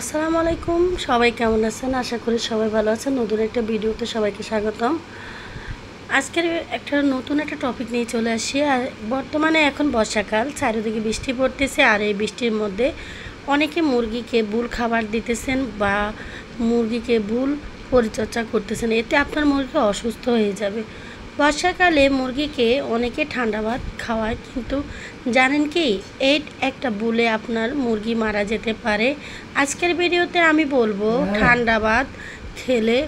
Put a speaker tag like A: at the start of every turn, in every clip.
A: আসসালামু আলাইকুম, সবাই কেমন আছেন? আশা করি সবাই ভালো আছেন। নতুন একটা ভিডিওতে সবাইকে স্বাগতম। আজকের নতুন একটা টপিক নিয়ে চলে আসি। আর বর্তমানে এখন বর্ষাকাল, চারিদিকে বৃষ্টি পড়তেছে। আর এই বৃষ্টির মধ্যে অনেকে মুরগিকে বুল খাবার দিতেছেন বা মুরগিকে বুল পরিচর্যা করতেছেন। এতে আপনার মুরগি অসুস্থ হয়ে যাবে। বর্ষাকালে মুরগিকে অনেকে ঠান্ডা ভাত খাওয়ায়, কিন্তু জানেন কি এই একটা বুলে আপনার মুরগি মারা যেতে পারে। আজকের ভিডিওতে আমি বলবো ঠান্ডা ভাত খেলে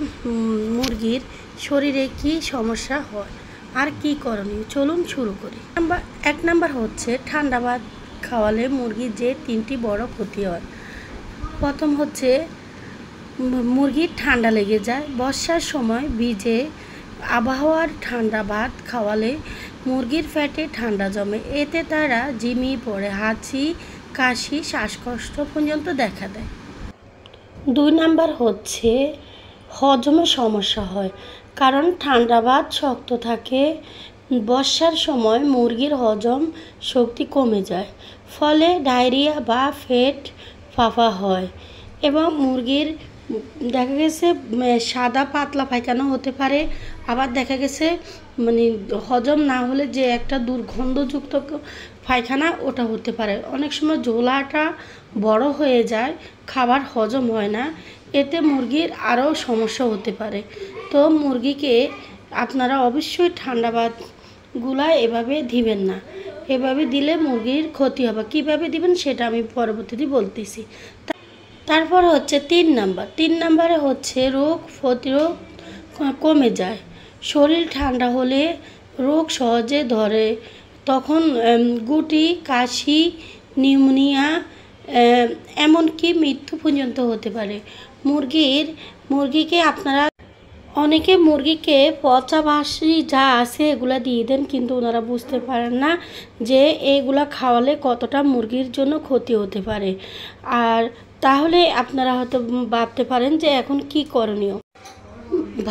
A: মুরগির শরীরে কি সমস্যা হয় আর কি করণীয়। চলুন শুরু করি। এক নাম্বার হচ্ছে ঠান্ডা ভাত খাওয়ালে মুরগির যে 3টি বড় ক্ষতি হয়। প্রথম হচ্ছে মুরগির ঠান্ডা লেগে যায়। বর্ষার সময় ভিজে আবহাওয়ার ঠান্ডা ভাত খাওয়ালে মুরগির পেটে ঠান্ডা জমে, এতে তারা ঝিমিয়ে পড়ে, হাঁচি, কাশি, শ্বাসকষ্ট পর্যন্ত দেখা দেয়। 2 নাম্বার হচ্ছে হজমের সমস্যা হয়, কারণ ঠান্ডা ভাত শক্ত থাকে। বর্ষার সময় মুরগির হজম শক্তি কমে যায়, ফলে ডায়রিয়া বা পেট ফাঁপা হয় এবং মুরগির দেখা গেছে সাদা পাতলা পায়খানা হতে পারে। আবার দেখা গেছে হজম না হলে যে একটা দুর্গন্ধযুক্ত পায়খানা, ওটা হতে পারে। অনেক সময় ঝোলাটা বড় হয়ে যায়, খাবার হজম হয় না, এতে মুরগির আরও সমস্যা হতে পারে। তো মুরগিকে আপনারা অবশ্যই ঠান্ডা ভাতগুলা এভাবে দিবেন না। এভাবে দিলে মুরগির ক্ষতি হবে। কীভাবে দিবেন সেটা আমি পরবর্তীতে বলতেছি। তারপর হচ্ছে 3 নাম্বারে হচ্ছে রোগ প্রতিরোধ কমে যায়। শরীর ঠান্ডা হলে রোগ সহজে ধরে, তখন গুটি, কাশি, নিউমোনিয়া, এমনকি মৃত্যু পর্যন্ত হতে পারে। মুরগিকে আপনারা অনেকে মুরগিকে পচা বাসি যা আছে এগুলা দিয়ে দেন, কিন্তু ওনারা বুঝতে পারেন না যে এইগুলা খাওয়ালে কতটা মুরগির জন্য ক্ষতি হতে পারে। আর তাহলে আপনারা হয়তো ভাবতে পারেন যে এখন কি করণীয়।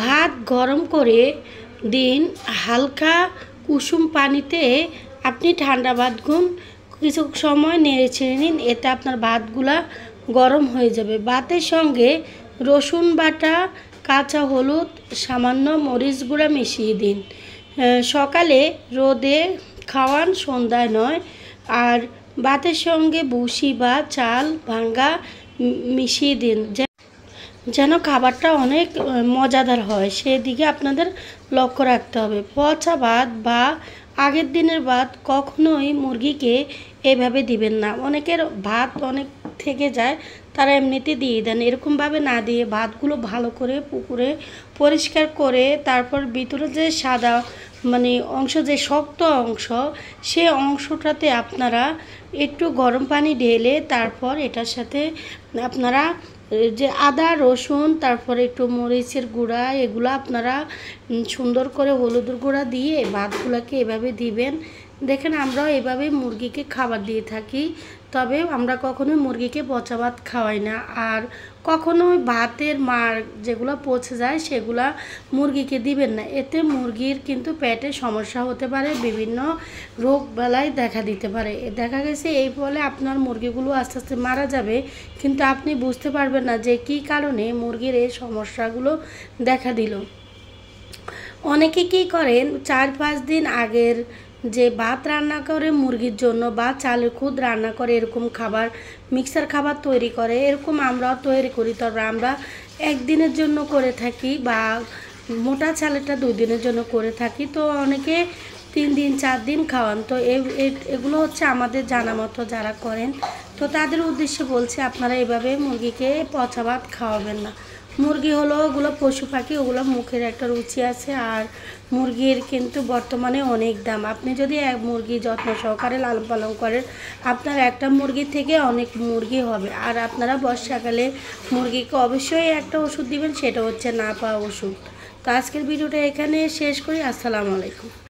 A: ভাত গরম করে দিন, হালকা কুসুম পানিতে আপনি ঠান্ডা ভাতগুলো কিছু সময় নেড়ে ছেড়ে নিন, এতে আপনার ভাতগুলা গরম হয়ে যাবে। ভাতের সঙ্গে রসুন বাটা, কাঁচা হলুদ, সামান্য মরিচ গুঁড়া মিশিয়ে দিন। সকালে রোদে খাওয়ান, সন্ধ্যায় নয়। আর ভাতের সঙ্গে ভুসি বা চাল ভাঙ্গা মিশিয়ে দিন, যেন খাবারটা অনেক মজাদার হয়। সেদিকে আপনাদের লক্ষ্য রাখতে হবে। পচা ভাত বা আগের দিনের ভাত কখনোই মুরগিকে এভাবে দিবেন না। অনেকের ভাত অনেক থেকে যায়, তারা এমনিতে দিয়ে দেন। এরকমভাবে না দিয়ে ভাতগুলো ভালো করে পুকুরে পরিষ্কার করে, তারপর ভিতরে যে সাদা অংশ, যে শক্ত অংশ, সে অংশটাতে আপনারা একটু গরম পানি ঢেলে তারপর এটার সাথে আপনারা যে আদা, রসুন, তারপরে একটু মরিচের গুঁড়া, এগুলো আপনারা সুন্দর করে হলুদের গুঁড়া দিয়ে ভাতগুলোকে এভাবে দিবেন। দেখেন, আমরাও এভাবে মুরগিকে খাবার দিয়ে থাকি, তবে আমরা কখনোই মুরগিকে পচা ভাত খাওয়াই না। আর কখনোই ভাতের মার যেগুলো পচে যায় সেগুলা মুরগিকে দিবেন না। এতে মুরগির কিন্তু পেটে সমস্যা হতে পারে, বিভিন্ন রোগ বালাই দেখা দিতে পারে। দেখা গেছে এই ফলে আপনার মুরগিগুলো আস্তে আস্তে মারা যাবে, কিন্তু আপনি বুঝতে পারবেন না যে কী কারণে মুরগির এই সমস্যাগুলো দেখা দিল। অনেকে কী করেন, 4-5 দিন আগের যে ভাত রান্না করে মুরগির জন্য বা চালের খুদ রান্না করে, এরকম খাবার মিক্সার খাবার তৈরি করে। এরকম আমরাও তৈরি করি, তবে আমরা 1 দিনের জন্য করে থাকি বা মোটা চালেরটা 2 দিনের জন্য করে থাকি। তো অনেকে 3 দিন 4 দিন খাওয়ান। তো এগুলো হচ্ছে আমাদের জানা মতো যারা করেন। তো তাদের উদ্দেশ্যে বলছি, আপনারা এভাবে মুরগিকে পচা ভাত খাওয়াবেন না। মুরগি হলো ওগুলো পশু পাখি, ওগুলো মুখের একটা রুচি আছে। আর মুরগির কিন্তু বর্তমানে অনেক দাম। আপনি যদি এক মুরগি যত্ন সহকারে লালন পালন করেন, আপনার একটা মুরগি থেকে অনেক মুরগি হবে। আর আপনারা বর্ষাকালে মুরগিকে অবশ্যই একটা ওষুধ দিবেন, সেটা হচ্ছে না পাওয়া ওষুধ। তো আজকের ভিডিওটা এখানে শেষ করি। আসসালামু আলাইকুম।